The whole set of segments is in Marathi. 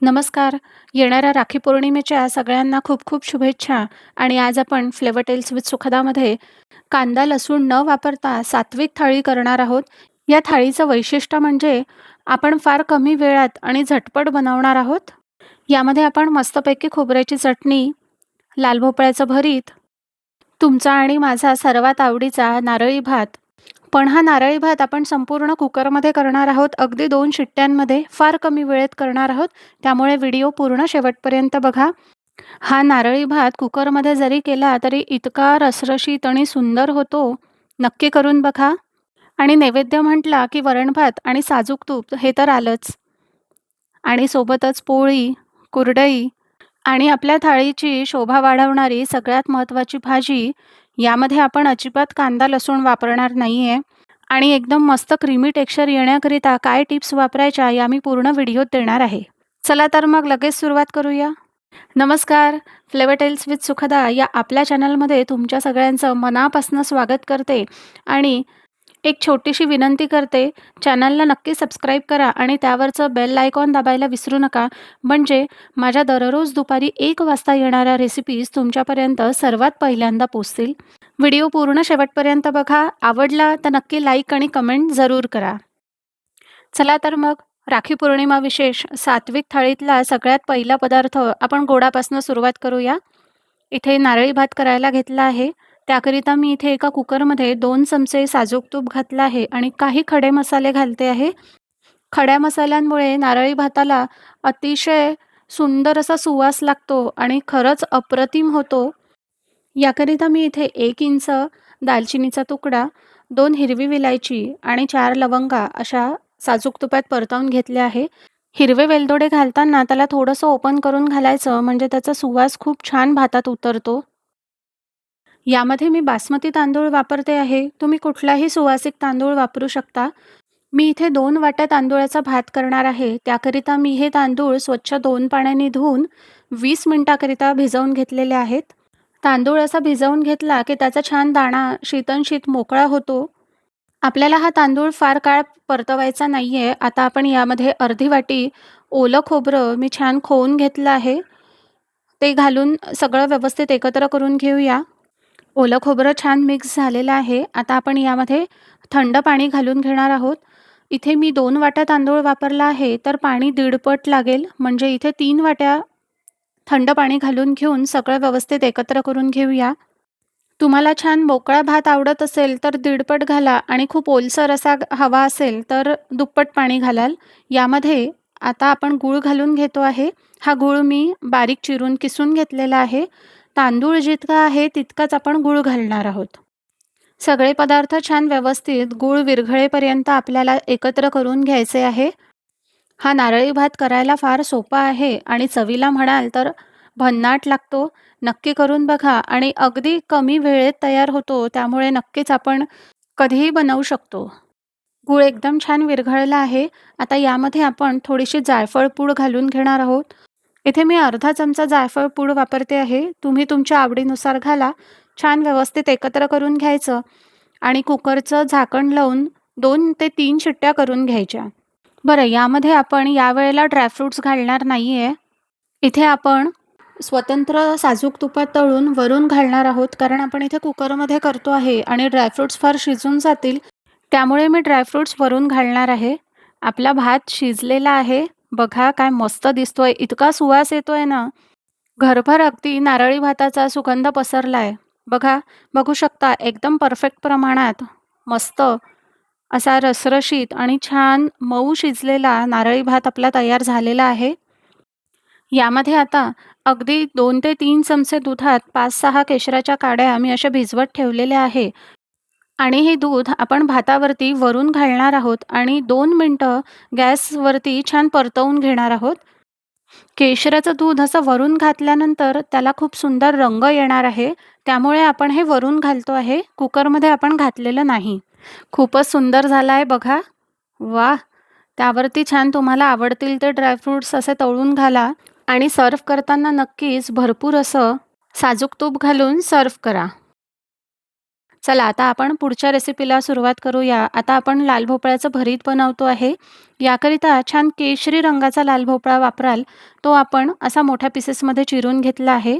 नमस्कार. येणाऱ्या राखी पौर्णिमेच्या सगळ्यांना खूप खूप शुभेच्छा. आणि आज आपण फ्लेवर टेल्स विथ सुखदामध्ये कांदा लसूण न वापरता सात्विक थाळी करणार आहोत. या थाळीचं वैशिष्ट्य म्हणजे आपण फार कमी वेळात आणि झटपट बनवणार आहोत. यामध्ये आपण मस्तपैकी खोबऱ्याची चटणी, लाल भोपळ्याचं भरीत, तुमचा आणि माझा सर्वात आवडीचा नारळी भात. पण हा नारळी भात आपण संपूर्ण कुकरमध्ये करणार आहोत. अगदी 2 शिट्ट्यांमध्ये फार कमी वेळेत करणार आहोत. त्यामुळे व्हिडिओ पूर्ण शेवटपर्यंत बघा. हा नारळी भात कुकरमध्ये जरी केला तरी इतका रसरशीत आणि सुंदर होतो. नक्की करून बघा. आणि नैवेद्य म्हटला की वरण-भात आणि साजूक तूप हे तर आलंच. आणि सोबतच पोळी, कुरडई आणि आपल्या थाळीची शोभा वाढवणारी सगळ्यात महत्त्वाची भाजी. यामध्ये आपण अजिबात कांदा लसूण वापरणार नाहीये. आणि एकदम मस्त क्रीमी टेक्स्चर येण्याकरिता काय टिप्स वापरायच्या या मी पूर्ण व्हिडिओत देणार आहे. चला तर मग लगेच सुरुवात करूया. नमस्कार. फ्लेवर टेल्स विथ सुखदा या आपल्या चॅनलमध्ये तुमच्या सगळ्यांचं मनापासून स्वागत करते. आणि एक छोटीशी विनंती करते, चॅनलला नक्की सबस्क्राईब करा आणि त्यावरचं बेल आयकॉन दाबायला विसरू नका. म्हणजे माझ्या दररोज दुपारी 1 वाजता येणाऱ्या रेसिपीज तुमच्यापर्यंत सर्वात पहिल्यांदा पोहोचतील. व्हिडिओ पूर्ण शेवटपर्यंत बघा. आवडला तर नक्की लाईक आणि कमेंट जरूर करा. चला तर मग राखी पौर्णिमा विशेष सात्विक थाळीतला सगळ्यात पहिला पदार्थ आपण गोडापासून सुरुवात करूया. इथे नारळी भात करायला घेतला आहे. त्याकरिता मी इथे एका कुकरमध्ये 2 चमचे साजूक तूप घातलं आहे आणि काही खडे मसाले घालते आहे. खड्या मसाल्यांमुळे नारळी भाताला अतिशय सुंदर असा सुवास लागतो आणि खरंच अप्रतिम होतो. याकरिता मी इथे 1 इंच दालचिनीचा तुकडा, 2 हिरवी विलायची आणि 4 लवंगा अशा साजूक तुपात परतवून घेतले आहे. हिरवे वेलदोडे घालताना त्याला थोडंसं ओपन करून घालायचं, म्हणजे त्याचा सुवास खूप छान भातात उतरतो. यामध्ये मी बासमती तांदूळ वापरते आहे. तुम्ही कुठलाही सुवासिक तांदूळ वापरू शकता. मी इथे 2 वाट्या तांदूळाचा भात करणार आहे. त्याकरिता मी हे तांदूळ स्वच्छ 2 पाण्याने धुवून 20 मिनिटाकरिता भिजवून घेतलेले आहेत. तांदूळ असा भिजवून घेतला की त्याचा छान दाणा शीतनशीत मोकळा होतो. आपल्याला हा तांदूळ फार काळ परतवायचा नाहीये. आता आपण यामध्ये अर्धी वाटी ओलं खोबरं मी छान खवून घेतलं आहे. ते घालून सगळं व्यवस्थित एकत्र करून घेऊया. ओलं खोबरं छान मिक्स झालेलं आहे. आता आपण यामध्ये थंड पाणी घालून घेणार आहोत. इथे मी 2 वाट्या तांदूळ वापरला आहे, तर पाणी 1.5 पट लागेल. म्हणजे इथे 3 वाट्या थंड पाणी घालून घेऊन सगळं व्यवस्थित एकत्र करून घेऊया. तुम्हाला छान मोकळा भात आवडत असेल तर 1.5 पट घाला आणि खूप ओलसर असा हवा असेल तर दुप्पट पाणी घालाल. यामध्ये आता आपण गूळ घालून घेतो आहे. हा गूळ मी बारीक चिरून किसून घेतलेला आहे. तांदूळ जितका आहे तितकाच आपण गूळ घालणार आहोत. सगळे पदार्थ छान व्यवस्थित गूळ विरघळेपर्यंत आपल्याला एकत्र करून घ्यायचे आहे. हा नारळी भात करायला फार सोपा आहे आणि चवीला म्हणाल तर भन्नाट लागतो. नक्की करून बघा आणि अगदी कमी वेळेत तयार होतो. त्यामुळे नक्कीच आपण कधीही बनवू शकतो. गूळ एकदम छान विरघळला आहे. आता यामध्ये आपण थोडीशी जायफळ पूड घालून घेणार आहोत. इथे मी अर्धा चमचा जायफळ पूड वापरते आहे. तुम्ही तुमच्या आवडीनुसार घाला. छान व्यवस्थित एकत्र करून घ्यायचं आणि कुकरचं झाकण लावून 2 ते 3 शिट्ट्या करून घ्यायच्या. बरं, यामध्ये आपण यावेळेला ड्रायफ्रुट्स घालणार नाही आहे. इथे आपण स्वतंत्र साजूक तुपात तळून वरून घालणार आहोत, कारण आपण इथे कुकरमध्ये करतो आहे आणि ड्रायफ्रुट्स फार शिजून जातील. त्यामुळे मी ड्रायफ्रुट्स वरून घालणार आहे. आपला भात शिजलेला आहे. बघा काय मस्त दिसतोय. इतका सुवास येतोय ना. घरभर अगदी नारळी भाताचा सुगंध पसरलाय. बघा, बघू शकता एकदम परफेक्ट प्रमाणात मस्त असा रसरशीत आणि छान मऊ शिजलेला नारळी भात आपला तयार झालेला आहे. यामध्ये आता अगदी 2 ते 3 चमचे दुधात 5-6 केशराच्या काड्या मी अशा भिजवत ठेवलेल्या आहे. आणि हे दूध आपण भातावरती वरून घालणार आहोत आणि 2 मिनिटं गॅसवरती छान परतवून घेणार आहोत. केशराचं दूध असं वरून घातल्यानंतर त्याला खूप सुंदर रंग येणार आहे. त्यामुळे आपण हे वरून घालतो आहे. कुकरमध्ये आपण घातलेलं नाही. खूपच सुंदर झाला आहे बघा. वाह! त्यावरती छान तुम्हाला आवडतील ते ड्रायफ्रुट्स असे तळून घाला आणि सर्व्ह करताना नक्कीच भरपूर असं साजूक तूप घालून सर्व्ह करा. चला आता आपण पुढच्या रेसिपीला सुरुवात करूया. आता आपण लाल भोपळ्याचं भरीत बनवतो आहे. याकरिता छान केशरी रंगाचा लाल भोपळा वापराल, तो आपण असा मोठ्या पीसेसमध्ये चिरून घेतला आहे.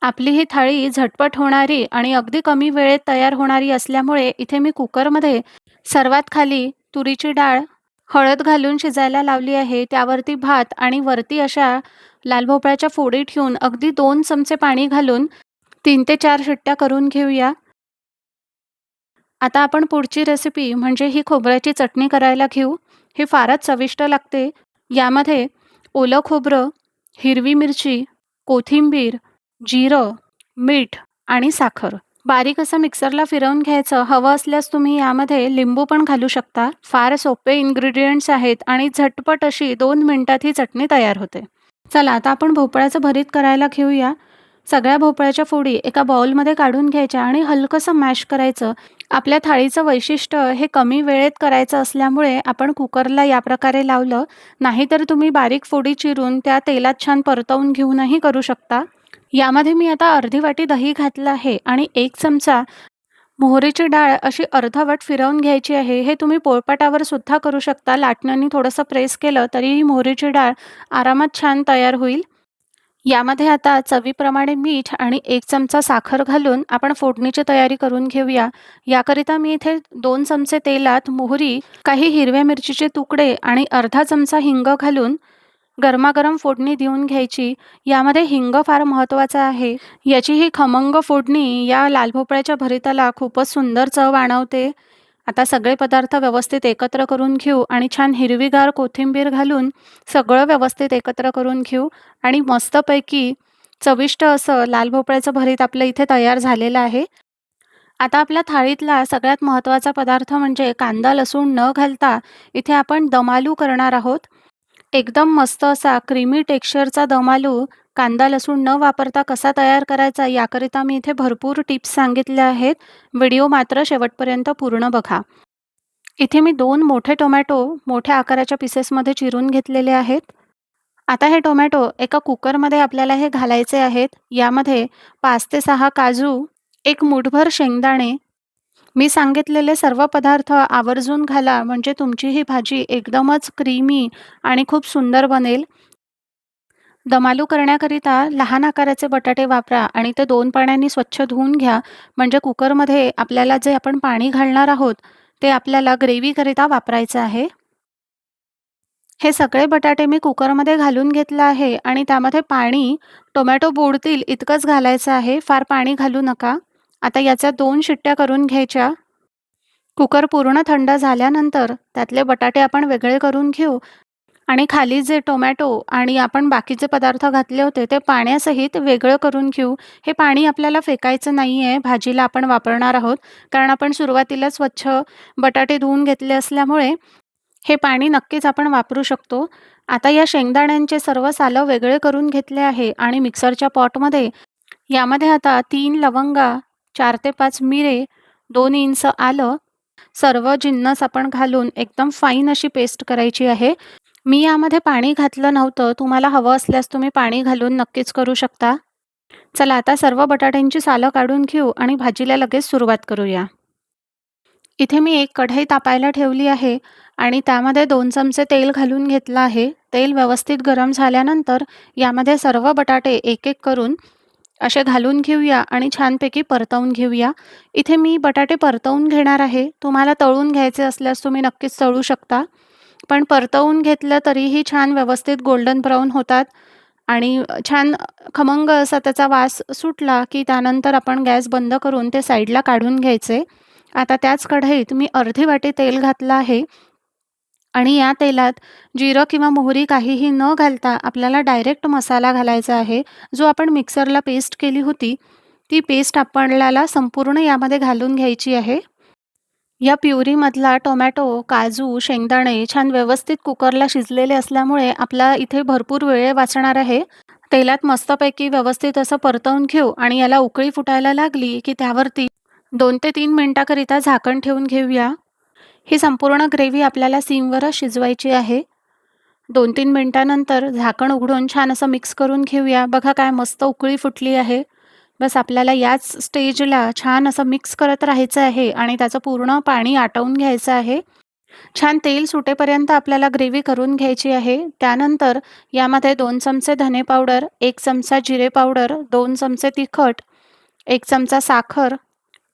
आपली ही थाळी झटपट होणारी आणि अगदी कमी वेळेत तयार होणारी असल्यामुळे इथे मी कुकरमध्ये सर्वात खाली तुरीची डाळ, हळद घालून शिजायला लावली आहे. त्यावरती भात आणि वरती अशा लाल भोपळ्याच्या फोडी ठेवून अगदी 2 चमचे पाणी घालून 3 ते 4 शिट्ट्या करून घेऊया. आता आपण पुढची रेसिपी म्हणजे ही खोबऱ्याची चटणी करायला घेऊ. ही फारच चविष्ट लागते. यामध्ये ओलं खोबरं, हिरवी मिरची, कोथिंबीर, जिरं, मीठ आणि साखर. बारीक असं मिक्सरला फिरवून घ्यायचं. हवं असल्यास तुम्ही यामध्ये लिंबू पण घालू शकता. फार सोपे इन्ग्रेडियंट्स आहेत आणि झटपट अशी 2 मिनिटात ही चटणी तयार होते. चला आता आपण भोपळ्याचं भरीत करायला घेऊया. सगळ्या भोपळ्याच्या फोडी एका बाउलमध्ये काढून घ्यायच्या आणि हलकंसं मॅश करायचं. आपल्या थाळीचं वैशिष्ट्य हे कमी वेळेत करायचं असल्यामुळे आपण कुकरला या प्रकारे लावलं. नाहीतर तुम्ही बारीक फोडी चिरून त्या तेलात छान परतवून घेऊनही करू शकता. यामध्ये मी आता अर्धी वाटी दही घातलं आहे आणि 1 चमचा मोहरीची डाळ अशी अर्धवट फिरवून घ्यायची आहे. हे तुम्ही पोळपाटावर सुद्धा करू शकता. लाटण्याने थोडंसं प्रेस केलं तरीही मोहरीची डाळ आरामात छान तयार होईल. यामध्ये आता चवीप्रमाणे मीठ आणि 1 चमचा साखर घालून आपण फोडणीची तयारी करून घेऊया. याकरिता मी इथे 2 चमचे तेलात मोहरी, काही हिरव्या मिरचीचे तुकडे आणि अर्धा चमचा हिंग घालून गरमागरम फोडणी देऊन घ्यायची. यामध्ये हिंग फार महत्त्वाचा आहे. याची ही खमंग फोडणी या लाल भोपळ्याच्या भरिताला खूपच सुंदर चव आणवते. आता सगळे पदार्थ व्यवस्थित एकत्र करून घेऊ आणि छान हिरवीगार कोथिंबीर घालून सगळं व्यवस्थित एकत्र करून घेऊ आणि मस्तपैकी चविष्ट असं लाल भोपळ्याचं भरीत आपलं इथे तयार झालेलं आहे. आता आपल्या थाळीतला सगळ्यात महत्त्वाचा पदार्थ म्हणजे कांदा लसूण न घालता इथे आपण दम आलू करणार आहोत. एकदम मस्त असा क्रीमी टेक्स्चरचा दम आलू कांदा लसूण न वापरता कसा तयार करायचा याकरिता मी इथे भरपूर टिप्स सांगितल्या आहेत. व्हिडिओ मात्र शेवटपर्यंत पूर्ण बघा. इथे मी 2 मोठे टोमॅटो मोठ्या आकाराच्या पीसेसमध्ये चिरून घेतलेले आहेत. आता हे टोमॅटो एका कुकरमध्ये आपल्याला हे घालायचे आहेत. यामध्ये 5 ते 6 काजू, 1 मूठभर शेंगदाणे, मी सांगितलेले सर्व पदार्थ आवर्जून घाला म्हणजे तुमची ही भाजी एकदमच क्रीमी आणि खूप सुंदर बनेल. दम आलू करण्याकरिता लहान आकाराचे बटाटे वापरा आणि ते 2 पाण्याने स्वच्छ धुवून घ्या. म्हणजे कुकरमध्ये आपल्याला जे आपण पाणी घालणार आहोत, ते आपल्याला ग्रेव्हीकरिता वापरायचं आहे. हे सगळे बटाटे मी कुकरमध्ये घालून घेतलं आहे आणि त्यामध्ये पाणी टोमॅटो बुडतील इतकंच घालायचं आहे. फार पाणी घालू नका. आता याच्या 2 शिट्ट्या करून घ्यायच्या. कुकर पूर्ण थंड झाल्यानंतर त्यातले बटाटे आपण वेगळे करून घेऊ आणि खाली जे टोमॅटो आणि आपण बाकीचे पदार्थ घातले होते ते पाण्यासहित वेगळं करून घेऊ. हे पाणी आपल्याला फेकायचं नाही आहे, भाजीला आपण वापरणार आहोत. कारण आपण सुरुवातीला स्वच्छ बटाटे धुवून घेतले असल्यामुळे हे पाणी नक्कीच आपण वापरू शकतो. आता या शेंगदाण्यांचे सर्व सालं वेगळे करून घेतले आहे आणि मिक्सरच्या पॉटमध्ये यामध्ये आता 3 लवंगा, 4 ते 5 मिरे, 2 इंच आलं, सर्व जिन्नस आपण घालून एकदम फाईन अशी पेस्ट करायची आहे. मी यामध्ये पाणी घातलं नव्हतं. तुम्हाला हवं असल्यास तुम्ही पाणी घालून नक्कीच करू शकता. चला आता सर्व बटाट्यांची सालं काढून घेऊ आणि भाजीला लगेच सुरुवात करूया. इथे मी एक कढई तापायला ठेवली आहे आणि त्यामध्ये 2 चमचे तेल घालून घेतलं आहे. तेल व्यवस्थित गरम झाल्यानंतर यामध्ये सर्व बटाटे एक-एक करून असे घालून घेऊया आणि छानपैकी परतवून घेऊया. इथे मी बटाटे परतवून घेणार आहे. तुम्हाला तळून घ्यायचे असल्यास तुम्ही नक्कीच तळू शकता. पण परतवून घेतलं तरीही छान व्यवस्थित गोल्डन ब्राऊन होतात आणि छान खमंग असा त्याचा वास सुटला, की त्यानंतर आपण गॅस बंद करून ते साईडला काढून घ्यायचे. आता त्याच कढईत मी अर्धी वाटी तेल घातलं आहे आणि या तेलात जिरं किंवा मोहरी काहीही न घालता आपल्याला डायरेक्ट मसाला घालायचा आहे. जो आपण मिक्सरला पेस्ट केली होती, ती पेस्ट आपल्याला संपूर्ण यामध्ये घालून घ्यायची आहे. या प्युरीमधला टोमॅटो, काजू, शेंगदाणे छान व्यवस्थित कुकरला शिजलेले असल्यामुळे आपला इथे भरपूर वेळ वाचणार आहे. तेलात मस्तपैकी व्यवस्थित असं परतवून घेऊ आणि याला उकळी फुटायला लागली, की त्यावरती 2 ते 3 मिनिटाकरिता झाकण ठेवून घेऊया. ही संपूर्ण ग्रेव्ही आपल्याला सिमवरच शिजवायची आहे. 2-3 मिनिटानंतर झाकण उघडून छान असं मिक्स करून घेऊया. बघा काय मस्त उकळी फुटली आहे. बस आपल्याला याच स्टेजला छान असं मिक्स करत राहायचं आहे आणि त्याचं पूर्ण पाणी आटवून घ्यायचं आहे. छान तेल सुटेपर्यंत आपल्याला ग्रेव्ही करून घ्यायची आहे. त्यानंतर यामध्ये 2 चमचे धने पावडर, 1 चमचा जिरे पावडर, 2 चमचे तिखट, 1 चमचा साखर,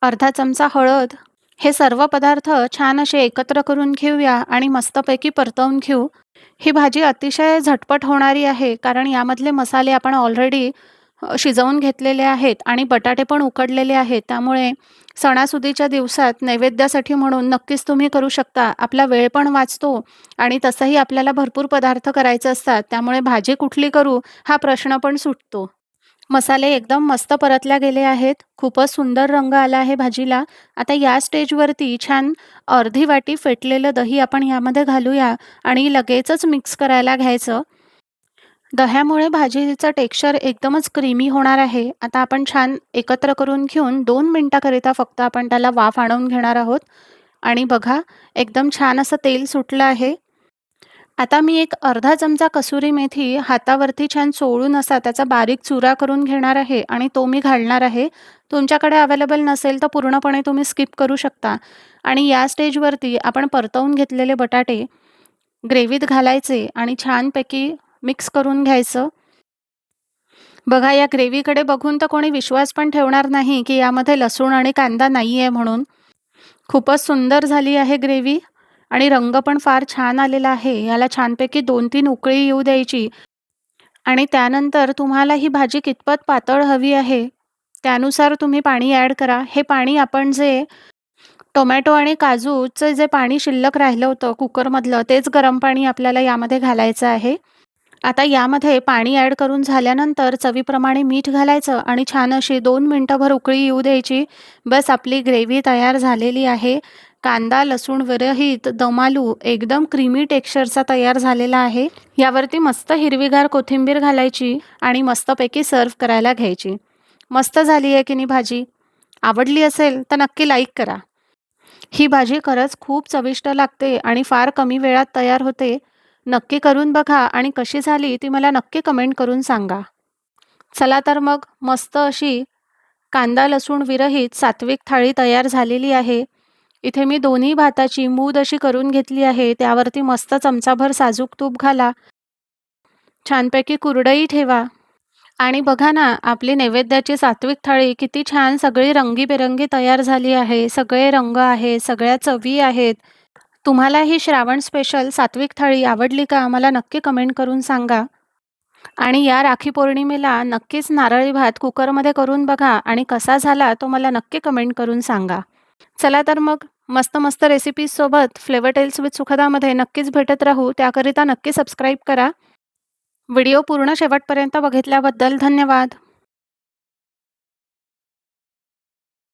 अर्धा चमचा हळद, हे सर्व पदार्थ छान असे एकत्र करून घेऊया आणि मस्तपैकी परतवून घेऊ. ही भाजी अतिशय झटपट होणारी आहे, कारण यामधले मसाले आपण ऑलरेडी शिजवून घेतलेले आहेत आणि बटाटे पण उकडलेले आहेत. त्यामुळे सणासुदीच्या दिवसात नैवेद्यासाठी म्हणून नक्कीच तुम्ही करू शकता. आपला वेळ पण वाचतो आणि तसंही आपल्याला भरपूर पदार्थ करायचे असतात. त्यामुळे भाजी कुठली करू हा प्रश्न पण सुटतो. मसाले एकदम मस्त परतल्या गेले आहेत. खूपच सुंदर रंग आला आहे भाजीला. आता या स्टेजवरती छान अर्धी वाटी फेटलेलं दही आपण यामध्ये घालूया आणि लगेचच मिक्स करायला घ्यायचं. दह्यामुळे भाजीचं टेक्स्चर एकदमच क्रीमी होणार आहे. आता आपण छान एकत्र करून घेऊन 2 मिनिटाकरिता फक्त आपण त्याला वाफ आणून घेणार आहोत आणि बघा एकदम छान असं तेल सुटलं आहे. आता मी एक अर्धा चमचा कसुरी मेथी हातावरती छान चोळून असा त्याचा बारीक चुरा करून घेणार आहे आणि तो मी घालणार आहे. तुमच्याकडे अवेलेबल नसेल तर पूर्णपणे तुम्ही स्किप करू शकता. आणि या स्टेजवरती आपण परतवून घेतलेले बटाटे ग्रेव्हीत घालायचे आणि छानपैकी मिक्स करून घ्यायचं. बघा या ग्रेव्हीकडे बघून तर कोणी विश्वास पण ठेवणार नाही, की यामध्ये लसूण आणि कांदा नाही आहे म्हणून. खूपच सुंदर झाली आहे ग्रेव्ही आणि रंग पण फार छान आलेला आहे. याला छानपैकी 2-3 उकळी येऊ द्यायची आणि त्यानंतर तुम्हाला ही भाजी कितपत पातळ हवी आहे, त्यानुसार तुम्ही पाणी ॲड करा. हे पाणी आपण जे टोमॅटो आणि काजूचं जे पाणी शिल्लक राहिलं होतं कुकरमधलं, तेच गरम पाणी आपल्याला यामध्ये घालायचं आहे. आता यामध्ये पाणी ॲड करून झाल्यानंतर चवीप्रमाणे मीठ घालायचं आणि छान अशी 2 मिनिटंभर उकळी येऊ द्यायची. बस आपली ग्रेव्ही तयार झालेली आहे. कांदा, लसूण विरहित दम आलू एकदम क्रीमी टेक्स्चरचा तयार झालेला आहे. यावरती मस्त हिरवीगार कोथिंबीर घालायची आणि मस्तपैकी सर्व्ह करायला घ्यायची. मस्त झाली आहे की नाही भाजी? आवडली असेल तर नक्की लाईक करा. ही भाजी खरंच खूप चविष्ट लागते आणि फार कमी वेळात तयार होते. नक्की करून बघा आणि कशी झाली ती मला नक्की कमेंट करून सांगा. चला तर मग मस्त अशी कांदा लसूण विरहित सात्विक थाळी तयार झालेली आहे. इथे मी दोन्ही भाताची मूद अशी करून घेतली आहे. त्यावरती मस्त चमचाभर साजूक तूप घाला. छानपैकी कुरडई ठेवा आणि बघा ना, आपली नैवेद्याची सात्विक थाळी किती छान सगळी रंगीबेरंगी तयार झाली आहे. सगळे रंग आहेत, सगळ्या चवी आहेत. तुम्हाला ही श्रावण स्पेशल सात्विक थाळी आवडली का? मला नक्की कमेंट करून सांगा. आणि या राखी पौर्णिमेला नक्कीच नारळी भात कुकरमध्ये करून बघा आणि कसा झाला तो मला नक्की कमेंट करून सांगा. चला तर मग मस्त-मस्त रेसिपीजसोबत फ्लेवर टेल्स विथ सुखदामध्ये नक्कीच भेटत राहू. त्याकरिता नक्की सबस्क्राईब करा. व्हिडिओ पूर्ण शेवटपर्यंत बघितल्याबद्दल धन्यवाद.